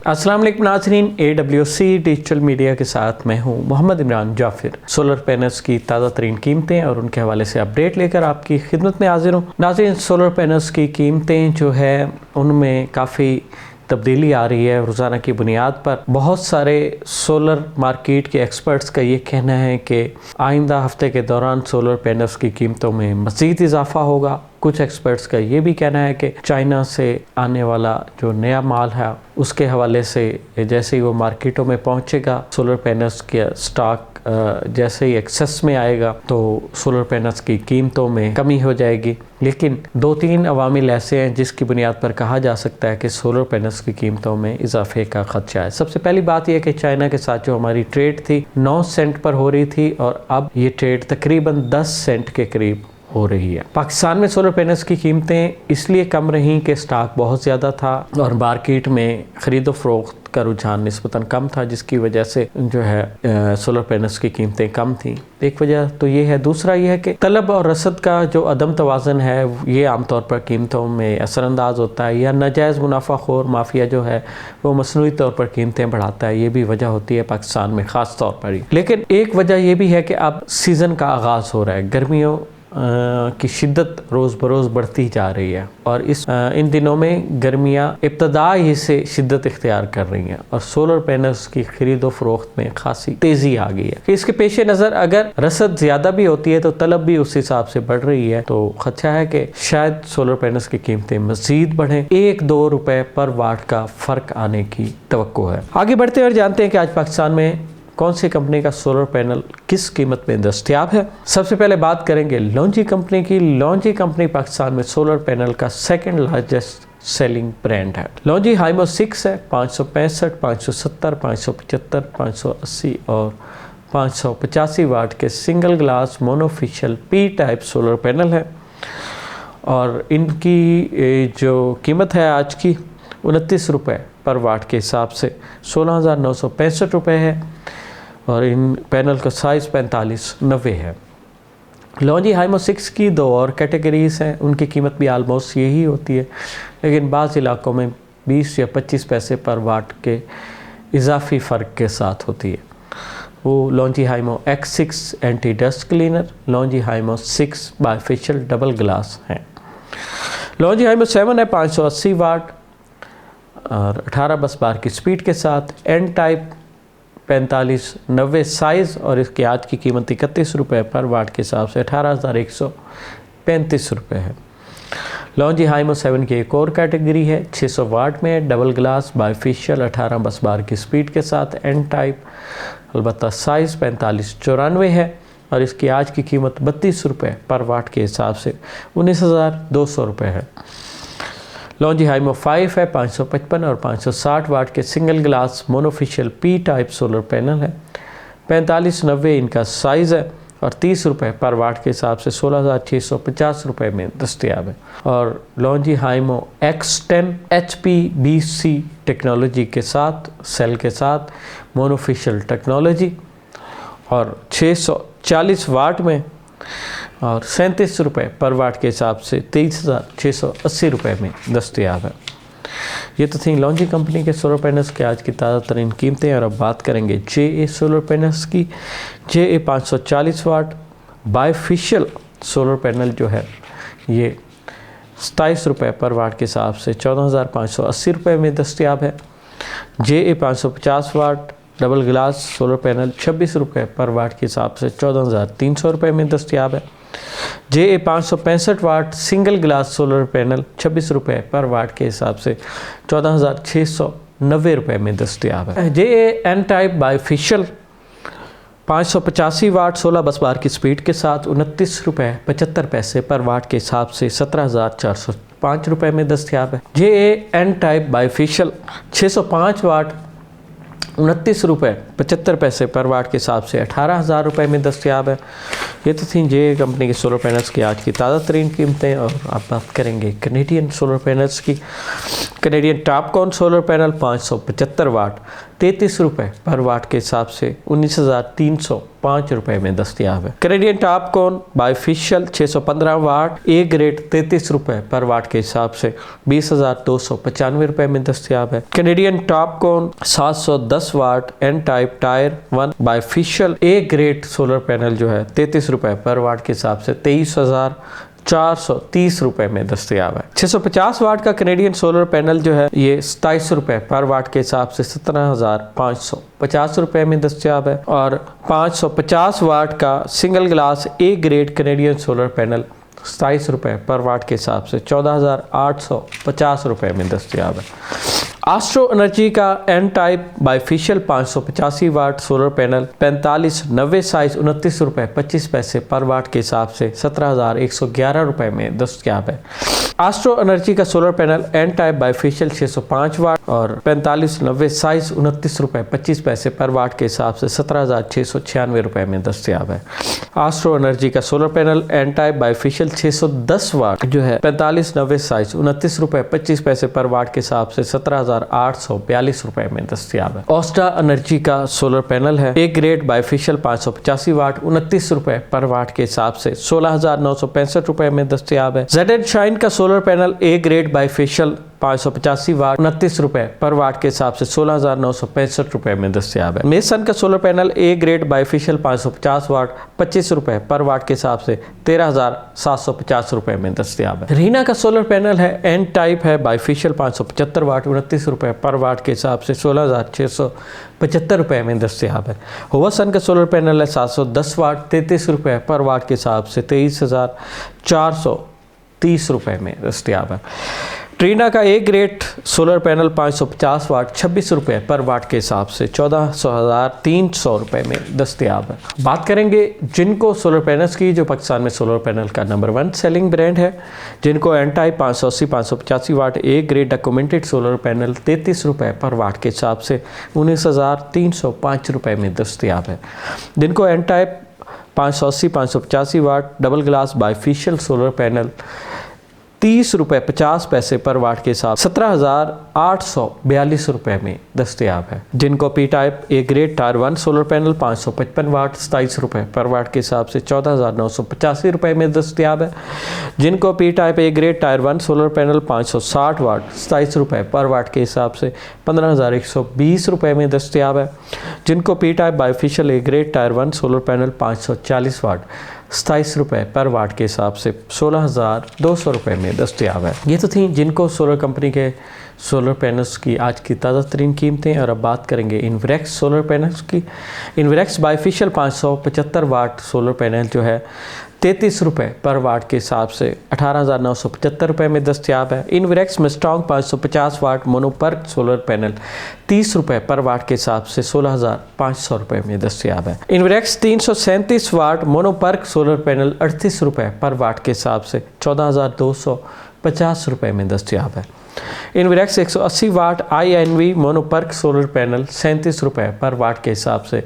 अस्सलाम वालेकुम नाज़रीन, AWC डिजिटल मीडिया के साथ मैं हूं मोहम्मद इमरान जाफिर। सोलर पैनल्स की ताज़ा तरीन कीमतें और उनके हवाले से अपडेट लेकर आपकी खिदमत में हाजिर हूं। नाज़रीन, सोलर पैनल्स की कीमतें जो है उनमें काफ़ी तब्दीली आ रही है रोज़ाना की बुनियाद पर। बहुत सारे सोलर मार्केट के एक्सपर्ट्स का ये कहना है कि आइंदा हफ्ते के दौरान सोलर पैनल्स की कीमतों में मज़ीद इजाफा होगा। कुछ एक्सपर्ट्स का ये भी कहना है कि चाइना से आने वाला जो नया माल है उसके हवाले से जैसे ही वो मार्केटों में पहुंचेगा, सोलर पैनल्स के स्टॉक जैसे ही एक्सेस में आएगा तो सोलर पैनल्स की कीमतों में कमी हो जाएगी। लेकिन 2-3 अवामिल ऐसे हैं जिसकी बुनियाद पर कहा जा सकता है कि सोलर पैनल्स की कीमतों में इजाफे का खदशा है। सबसे पहली बात यह कि चाइना के साथ जो हमारी ट्रेड थी 9 सेंट पर हो रही थी और अब ये ट्रेड तकरीबन 10 सेंट के करीब हो रही है। पाकिस्तान में सोलर पैनल्स की कीमतें इसलिए कम रहीं कि स्टॉक बहुत ज़्यादा था और मार्केट में ख़रीदो फरोख्त का रुझान निस्बतन कम था, जिसकी वजह से जो है सोलर पैनल्स की कीमतें कम थी। एक वजह तो ये है। दूसरा ये है कि तलब और रसद का जो अदम तवाज़न है ये आमतौर पर कीमतों में असरअंदाज होता है, या नाजायज़ मुनाफाखोर माफिया जो है वो मसनूई तौर पर कीमतें बढ़ाता है। ये भी वजह होती है पाकिस्तान में ख़ास तौर पर ही। लेकिन एक वजह ये भी है कि अब सीज़न का आगाज़ हो रहा है, गर्मियों की शिद्दत रोज़ बरोज़ बढ़ती जा रही है और इन दिनों में गर्मियाँ इब्तदाई से शिद्दत इख्तियार कर रही हैं और सोलर पैनल्स की खरीदो फरोख्त में खासी तेज़ी आ गई है। कि इसके पेश नज़र अगर रसद ज़्यादा भी होती है तो तलब भी उस हिसाब से बढ़ रही है, तो खदशा है कि शायद सोलर पैनल्स की कीमतें मज़ीद बढ़ें। 1-2 रुपये पर वाट का फ़र्क आने की तवक्को है। आगे बढ़ते हुए जानते हैं कि आज पाकिस्तान में कौन सी कंपनी का सोलर पैनल किस कीमत में दस्तयाब है। सबसे पहले बात करेंगे लॉन्जी कंपनी की। लॉन्जी कंपनी पाकिस्तान में सोलर पैनल का सेकंड लार्जेस्ट सेलिंग ब्रांड है। लॉन्जी हाइमो 6 है, 565, 570, 575, 580 और 585 वाट के single glass monofacial P type solar panel है और इनकी जो कीमत है आज की 29 रुपये पर वाट के हिसाब से 16,965 रुपये है और इन पैनल का साइज़ 4590 है। लॉन्जी हाइमो 6 की 2 और कैटेगरीज़ हैं, उनकी कीमत भी आलमोस्ट यही होती है, लेकिन बाज़ इलाकों में 20 या 25 पैसे पर वाट के इजाफी फ़र्क के साथ होती है। वो Longi Himo X6 anti dust cleaner, Longi Himo 6 bifacial double glass हैं। लॉन्जी हाइमो 7 है, 580 वाट और 18 बस बार की स्पीड के साथ, एन टाइप 4590 साइज़ और इसकी आज की कीमत 31 रुपये पर वाट के हिसाब से 18,135 रुपये है। लॉन्जी हाइमो 7 की एक और कैटेगरी है, 600 वाट में डबल ग्लास बायफेशियल 18 बस बार की स्पीड के साथ, एन टाइप अलबत्ता साइज़ 4594 है और इसकी आज की कीमत 32 रुपये पर वाट के हिसाब से 19,200 रुपये है। लॉन्जी हाइमो 5 है, 555 और 560 वाट के single glass monofacial P type solar panel है, 4590 इनका साइज़ है और 30 रुपये पर वाट के हिसाब से 16,650 रुपये में दस्तयाब है। और लॉन्जी हाइमो X10 HPBC टेक्नोलॉजी के साथ, सेल के साथ मोनोफिशियल टेक्नोलॉजी और 640 वाट में और 37 रुपये पर वाट के हिसाब से 23,680 रुपये में दस्तयाब है। ये तो थी लॉन्जी कंपनी के सोलर पैनल्स के आज की ताज़ा तरीन कीमतें। और अब बात करेंगे JA सोलर पैनल्स की। JA 540 वाट बायफेशियल सोलर पैनल जो है ये 27 रुपये पर वाट के हिसाब से 14,580 रुपये में दस्तयाब है। JA 550 वाट डबल ग्लास सोलर पैनल 26 रुपये पर वाट के हिसाब से 14,300 रुपये में दस्तयाब है। JA 565 watt single glass solar panel 26 रुपये पर वाट के हिसाब से 14,690 रुपये में दस्तयाब है। JA N टाइप बायफेशियल 585 वाट 16 बस बार की स्पीड के साथ 29 रुपये 75 पैसे पर वाट के हिसाब से 17,405 रुपये में दस्तयाब है। JA N टाइप बायफेशियल 605 वाट 29 रुपये 75 पैसे पर वाट के हिसाब से 18,000 रुपये में दस्तयाब है। ये तो थी JA कंपनी के सोलर पैनल्स की आज की ताज़ा तरीन कीमतें। और अब बात करेंगे कैनेडियन सोलर पैनल्स की। कैनेडियन टॉपकॉन सोलर पैनल 575 वाट 33 रुपये पर वाट के हिसाब से 19,305 रुपये में दस्तियाब है। Canadian TOPCon bifacial 615 watt A grade 33 रुपये पर वाट के हिसाब से 20,295 रुपये में दस्तियाब है। Canadian TOPCon 710 watt N type tier 1 bifacial A grade solar panel जो है 33 रुपये पर वाट के हिसाब से 23,430 रुपये में दस्तियाब है। 650 वाट का कैनेडियन सोलर पैनल जो है ये 27 रुपये पर वाट के हिसाब से 17,550 रुपये में दस्तियाब है। और 550 वाट का single glass A grade Canadian solar panel 27 रुपये पर वाट के हिसाब से 14,850 रुपये में दस्तियाब है। एस्ट्रो एनर्जी का N type bifacial 585 watt solar panel 4590 size 29 रुपये 25 पैसे पर वाट के हिसाब से 17,111 रुपये में दस्तयाब है। एस्ट्रो एनर्जी का solar panel N type bifacial 605 watt और 4590 साइज 29 रुपये 25 पैसे पर वाट के हिसाब से 17,696 रुपये में दस्तयाब है। एस्ट्रो एनर्जी का solar panel N type bifacial 610 watt जो है 4590 साइज 29 रुपये 25 पैसे पर वाट के हिसाब से 17,842 रुपये में दस्तयाब है। ऑस्टा एनर्जी का सोलर पैनल है ए ग्रेड बाइफिशियल 585 वाट 29 रुपये पर वाट के हिसाब से 16,965 रुपये में दस्तयाब है। जेड एंड शाइन का solar panel A grade bifacial 585 वाट 29 रुपये पर वाट के हिसाब से 16,965 रुपये में दस्तयाब है। मेसन का solar panel A grade bifacial 550 वाट 25 रुपये पर वाट के हिसाब से 13,750 रुपये में दस्तयाब है। रीना का सोलर पैनल है एन टाइप है बाइफिशियल 575 वाट 29 रुपये पर वाट के हिसाब से 16,675 रुपये में दस्तयाब है। होवासन का सोलर पैनल है 710 वाट 33 रुपये पर वाट के हिसाब से 23,430 रुपये में दस्तयाब है। ट्रीना का ए ग्रेड सोलर पैनल 550 वाट 26 रुपये पर वाट के हिसाब से 14,300 रुपये में दस्तयाब है। बात करेंगे जिनको सोलर पैनल्स की जो पाकिस्तान में सोलर पैनल का नंबर 1 सेलिंग ब्रांड है, जिनको N type 580 585 watt A grade documented solar panel 33 रुपये पर वाट के हिसाब से 19,305 रुपये में दस्तयाब है। जिनको N type 580 585 watt double glass bifacial solar panel 30 रुपये 50 पैसे पर वाट के हिसाब 17,842 रुपये में दस्तयाब है। जिनको P type A grade tyre 1 solar panel 555 वाट 27 रुपये पर वाट के हिसाब से 14,985 रुपये में दस्तयाब है। जिनको P type A grade tyre 1 solar panel 560 वाट 27 रुपये पर वाट के हिसाब से 15,120 रुपये में दस्तयाब है। जिनको P type bifacial A grade tyre 1 solar panel 540 वाट 27 रुपये पर वाट के हिसाब से 16,200 रुपये में दस्तयाब है। ये तो थी जिनको सोलर कंपनी के सोलर पैनल्स की आज की ताज़ा तरीन कीमतें। और अब बात करेंगे इन्वरेक्स सोलर पैनल्स की। Inverex bifacial 575 watt solar panel जो है 33 रुपये पर वाट के हिसाब से 18,975 रुपये में दस्तयाब है। इन्वरेक्स मिस्ट्रॉन्ग 550 वाट मोनोपर्क सोलर पैनल 30 रुपये पर वाट के हिसाब से 16,500 रुपये में दस्तयाब है। इन्वरेक्स 337 वाट मोनोपर्क सोलर पैनल 38 रुपये पर वाट के हिसाब से 14,250 रुपये में दस्तयाब है। इन्वरेक्स 180 वाट INV मोनोपर्क सोलर पैनल 37 रुपये पर वाट के हिसाब से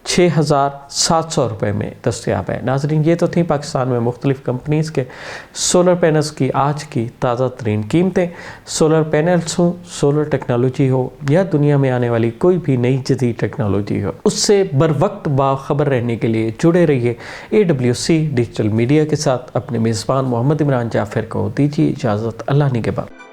6,700 रुपये में दस्तयाब है। नाजरीन, ये तो थी पाकिस्तान में मुख्तलिफ कंपनीज़ के सोलर पैनल्स की आज की ताज़ा तरीन कीमतें। सोलर पैनल्स हो, सोलर टेक्नोलॉजी हो या दुनिया में आने वाली कोई भी नई जदीद टेक्नोलॉजी हो, उससे बर वक्त बाखबर रहने के लिए जुड़े रहिए AWC डिजिटल मीडिया के साथ। अपने मेज़बान मोहम्मद इमरान जाफिर को दीजिए इजाज़त। अल्लाह निगहबान।